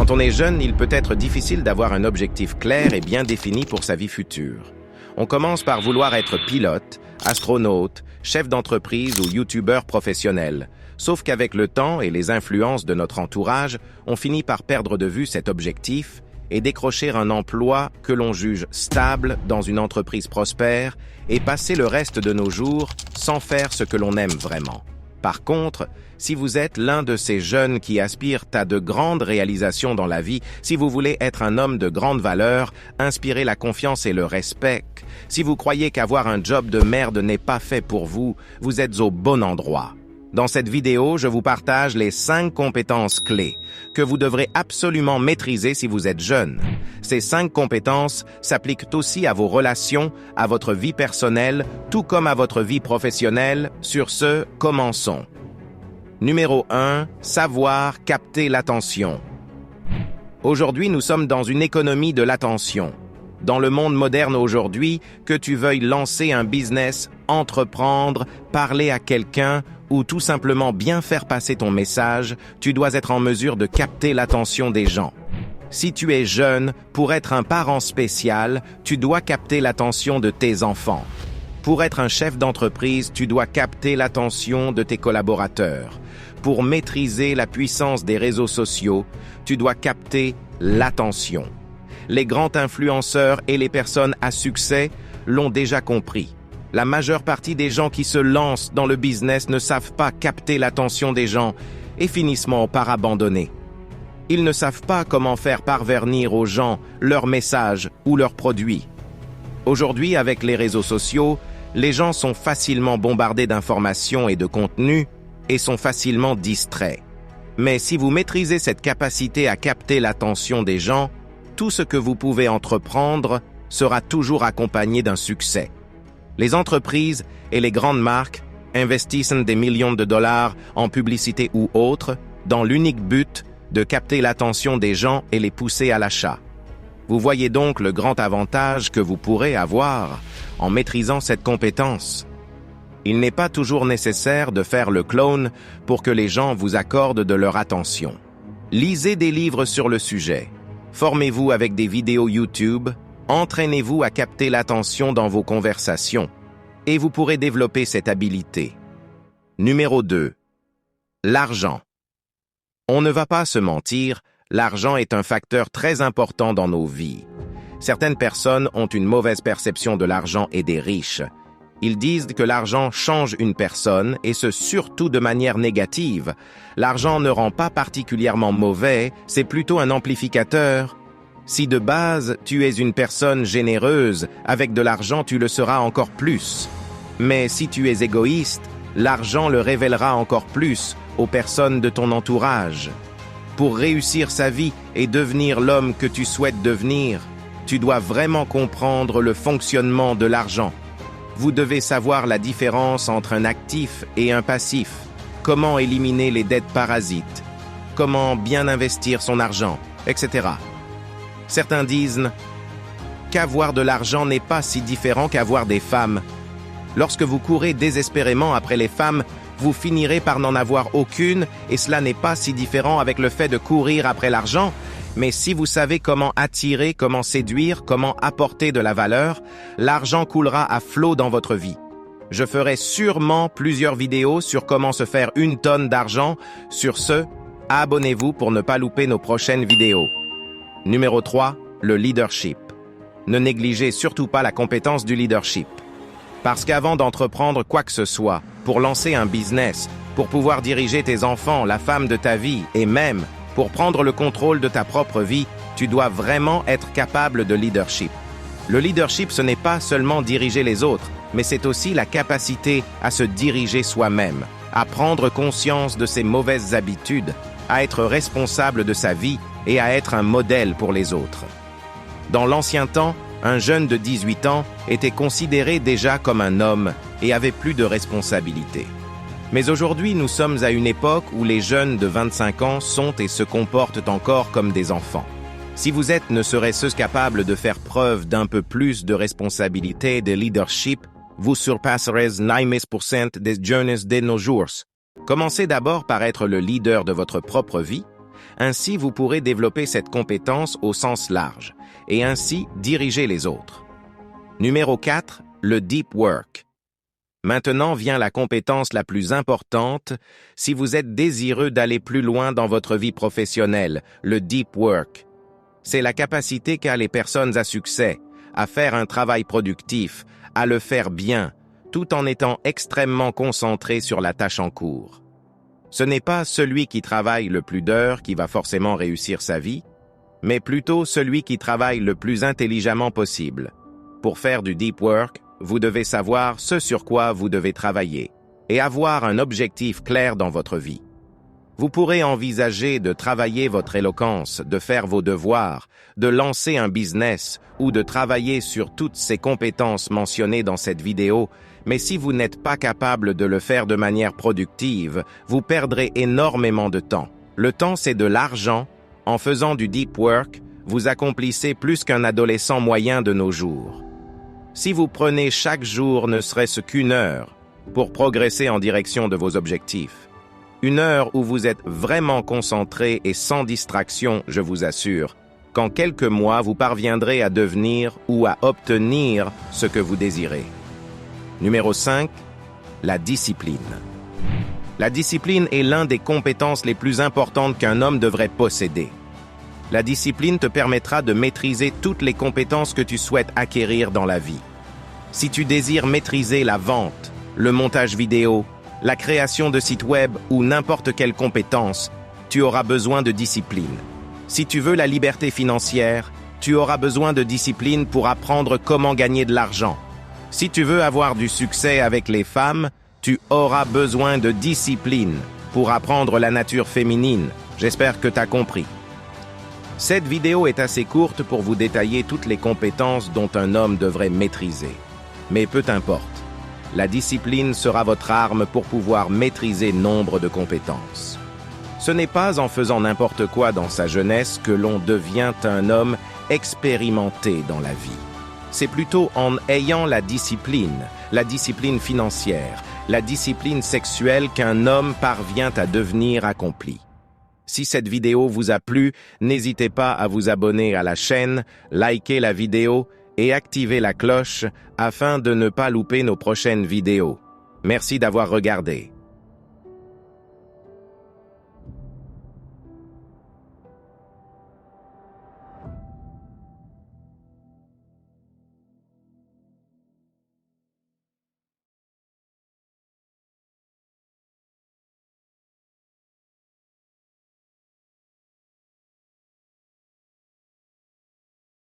Quand on est jeune, il peut être difficile d'avoir un objectif clair et bien défini pour sa vie future. On commence par vouloir être pilote, astronaute, chef d'entreprise ou youtubeur professionnel. Sauf qu'avec le temps et les influences de notre entourage, on finit par perdre de vue cet objectif et décrocher un emploi que l'on juge stable dans une entreprise prospère et passer le reste de nos jours sans faire ce que l'on aime vraiment. Par contre, si vous êtes l'un de ces jeunes qui aspirent à de grandes réalisations dans la vie, si vous voulez être un homme de grande valeur, inspirer la confiance et le respect, si vous croyez qu'avoir un job de merde n'est pas fait pour vous, vous êtes au bon endroit. Dans cette vidéo, je vous partage les 5 compétences clés que vous devrez absolument maîtriser si vous êtes jeune. Ces 5 compétences s'appliquent aussi à vos relations, à votre vie personnelle, tout comme à votre vie professionnelle. Sur ce, commençons. Numéro 1. Savoir capter l'attention. Aujourd'hui, nous sommes dans une économie de l'attention. Dans le monde moderne aujourd'hui, que tu veuilles lancer un business, entreprendre, parler à quelqu'un ou tout simplement bien faire passer ton message, tu dois être en mesure de capter l'attention des gens. Si tu es jeune, pour être un parent spécial, tu dois capter l'attention de tes enfants. Pour être un chef d'entreprise, tu dois capter l'attention de tes collaborateurs. Pour maîtriser la puissance des réseaux sociaux, tu dois capter l'attention. Les grands influenceurs et les personnes à succès l'ont déjà compris. La majeure partie des gens qui se lancent dans le business ne savent pas capter l'attention des gens et finissent par abandonner. Ils ne savent pas comment faire parvenir aux gens leurs messages ou leurs produits. Aujourd'hui, avec les réseaux sociaux, les gens sont facilement bombardés d'informations et de contenus et sont facilement distraits. Mais si vous maîtrisez cette capacité à capter l'attention des gens, tout ce que vous pouvez entreprendre sera toujours accompagné d'un succès. Les entreprises et les grandes marques investissent des millions de dollars en publicité ou autres dans l'unique but de capter l'attention des gens et les pousser à l'achat. Vous voyez donc le grand avantage que vous pourrez avoir en maîtrisant cette compétence. Il n'est pas toujours nécessaire de faire le clown pour que les gens vous accordent de leur attention. Lisez des livres sur le sujet. Formez-vous avec des vidéos YouTube. Entraînez-vous à capter l'attention dans vos conversations et vous pourrez développer cette habileté. Numéro 2. L'argent. On ne va pas se mentir, l'argent est un facteur très important dans nos vies. Certaines personnes ont une mauvaise perception de l'argent et des riches. Ils disent que l'argent change une personne et ce surtout de manière négative. L'argent ne rend pas particulièrement mauvais, c'est plutôt un amplificateur. Si de base, tu es une personne généreuse, avec de l'argent tu le seras encore plus. Mais si tu es égoïste, l'argent le révélera encore plus aux personnes de ton entourage. Pour réussir sa vie et devenir l'homme que tu souhaites devenir, tu dois vraiment comprendre le fonctionnement de l'argent. Vous devez savoir la différence entre un actif et un passif, comment éliminer les dettes parasites, comment bien investir son argent, etc. Certains disent qu'avoir de l'argent n'est pas si différent qu'avoir des femmes. Lorsque vous courez désespérément après les femmes, vous finirez par n'en avoir aucune et cela n'est pas si différent avec le fait de courir après l'argent. Mais si vous savez comment attirer, comment séduire, comment apporter de la valeur, l'argent coulera à flot dans votre vie. Je ferai sûrement plusieurs vidéos sur comment se faire 1 tonne d'argent. Sur ce, abonnez-vous pour ne pas louper nos prochaines vidéos. Numéro 3, le leadership. Ne négligez surtout pas la compétence du leadership. Parce qu'avant d'entreprendre quoi que ce soit, pour lancer un business, pour pouvoir diriger tes enfants, la femme de ta vie et même pour prendre le contrôle de ta propre vie, tu dois vraiment être capable de leadership. Le leadership, ce n'est pas seulement diriger les autres, mais c'est aussi la capacité à se diriger soi-même, à prendre conscience de ses mauvaises habitudes, à être responsable de sa vie et à être un modèle pour les autres. Dans l'ancien temps, un jeune de 18 ans était considéré déjà comme un homme et avait plus de responsabilités. Mais aujourd'hui, nous sommes à une époque où les jeunes de 25 ans sont et se comportent encore comme des enfants. Si vous êtes ne serait-ce capable de faire preuve d'un peu plus de responsabilité et de leadership, vous surpasserez 90% des jeunes de nos jours. Commencez d'abord par être le leader de votre propre vie, Ainsi, vous pourrez développer cette compétence au sens large et ainsi diriger les autres. Numéro 4, le deep work. Maintenant vient la compétence la plus importante si vous êtes désireux d'aller plus loin dans votre vie professionnelle, le deep work. C'est la capacité qu'a les personnes à succès à faire un travail productif, à le faire bien, tout en étant extrêmement concentré sur la tâche en cours. Ce n'est pas celui qui travaille le plus d'heures qui va forcément réussir sa vie, mais plutôt celui qui travaille le plus intelligemment possible. Pour faire du deep work, vous devez savoir ce sur quoi vous devez travailler et avoir un objectif clair dans votre vie. Vous pourrez envisager de travailler votre éloquence, de faire vos devoirs, de lancer un business ou de travailler sur toutes ces compétences mentionnées dans cette vidéo, mais si vous n'êtes pas capable de le faire de manière productive, vous perdrez énormément de temps. Le temps, c'est de l'argent. En faisant du deep work, vous accomplissez plus qu'un adolescent moyen de nos jours. Si vous prenez chaque jour ne serait-ce qu'une heure pour progresser en direction de vos objectifs, une heure où vous êtes vraiment concentré et sans distraction, je vous assure, qu'en quelques mois, vous parviendrez à devenir ou à obtenir ce que vous désirez. Numéro 5, la discipline. La discipline est l'une des compétences les plus importantes qu'un homme devrait posséder. La discipline te permettra de maîtriser toutes les compétences que tu souhaites acquérir dans la vie. Si tu désires maîtriser la vente, le montage vidéo, la création de sites web ou n'importe quelle compétence, tu auras besoin de discipline. Si tu veux la liberté financière, tu auras besoin de discipline pour apprendre comment gagner de l'argent. Si tu veux avoir du succès avec les femmes, tu auras besoin de discipline pour apprendre la nature féminine. J'espère que tu as compris. Cette vidéo est assez courte pour vous détailler toutes les compétences dont un homme devrait maîtriser. Mais peu importe. La discipline sera votre arme pour pouvoir maîtriser nombre de compétences. Ce n'est pas en faisant n'importe quoi dans sa jeunesse que l'on devient un homme expérimenté dans la vie. C'est plutôt en ayant la discipline financière, la discipline sexuelle qu'un homme parvient à devenir accompli. Si cette vidéo vous a plu, n'hésitez pas à vous abonner à la chaîne, liker la vidéo et activer la cloche afin de ne pas louper nos prochaines vidéos. Merci d'avoir regardé.